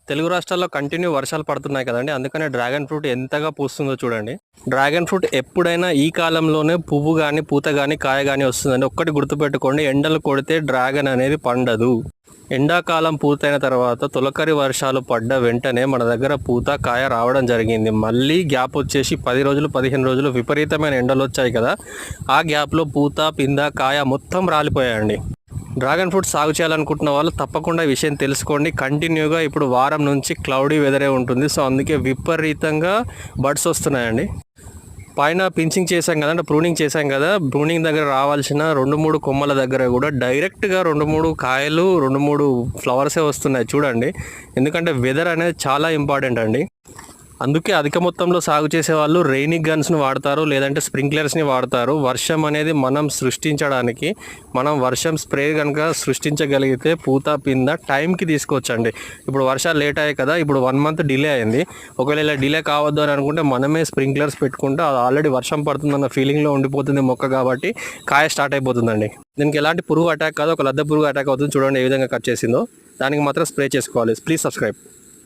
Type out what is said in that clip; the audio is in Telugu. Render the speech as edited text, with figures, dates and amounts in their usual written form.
తెలుగు రాష్ట్రాల్లో కంటిన్యూ వర్షాలు పడుతున్నాయి కదండి, అందుకనే డ్రాగన్ ఫ్రూట్ ఎంతగా పూస్తుందో చూడండి. డ్రాగన్ ఫ్రూట్ ఎప్పుడైనా ఈ కాలంలోనే పువ్వు కానీ పూత కానీ కాయ కానీ వస్తుందండి. ఒక్కటి గుర్తుపెట్టుకోండి, ఎండలు కొడితే డ్రాగన్ అనేది పండదు. ఎండాకాలం పూర్తయిన తర్వాత తొలకరి వర్షాలు పడ్డ వెంటనే మన దగ్గర పూత కాయ రావడం జరిగింది. మళ్ళీ గ్యాప్ వచ్చేసి 10 రోజులు 15 రోజులు విపరీతమైన ఎండలు వచ్చాయి కదా, ఆ గ్యాప్లో పూత పింద కాయ మొత్తం రాలిపోయాయండి. డ్రాగన్ ఫ్రూట్ సాగు చేయాలనుకుంటున్న వాళ్ళు తప్పకుండా ఈ విషయం తెలుసుకోండి. కంటిన్యూగా ఇప్పుడు వారం నుంచి క్లౌడీ వెదరే ఉంటుంది. సో అందుకే విపరీతంగా బడ్స్ వస్తున్నాయండి. పైన పించింగ్ చేశాం కదా, అంటే ప్రూనింగ్ చేశాం కదా, ప్రూనింగ్ దగ్గర రావాల్సిన 2-3 కొమ్మల దగ్గర కూడా డైరెక్ట్గా 2-3 కాయలు 2-3 ఫ్లవర్సే వస్తున్నాయి చూడండి. ఎందుకంటే వెదర్ అనేది చాలా ఇంపార్టెంట్ అండి. అందుకే అధిక మొత్తంలో సాగు చేసే వాళ్ళు రెయినీ గన్స్ను వాడతారు, లేదంటే స్ప్రింక్లర్స్ని వాడతారు. వర్షం అనేది మనం సృష్టించడానికి, మనం వర్షం స్ప్రే కనుక సృష్టించగలిగితే పూత పింద టైంకి తీసుకోవచ్చండి. ఇప్పుడు వర్షాలు లేట్ అయ్యాయి కదా, ఇప్పుడు 1 మంత్ డిలే అయింది. ఒకవేళ ఇలా డిలే కావద్దు అని అనుకుంటే మనమే స్ప్రింక్లర్స్ పెట్టుకుంటే అది ఆల్రెడీ వర్షం పడుతుందన్న ఫీలింగ్లో ఉండిపోతుంది మొక్క, కాబట్టి కాయ స్టార్ట్ అయిపోతుందండి. దీనికి ఎలాంటి పురుగు అటాక్ కాదు, ఒక లద్దె పురుగు అటాక్ అవుతుంది. చూడండి ఏ విధంగా కట్ చేసిందో. దానికి మాత్రం స్ప్రే చేసుకోవాలి. Please subscribe.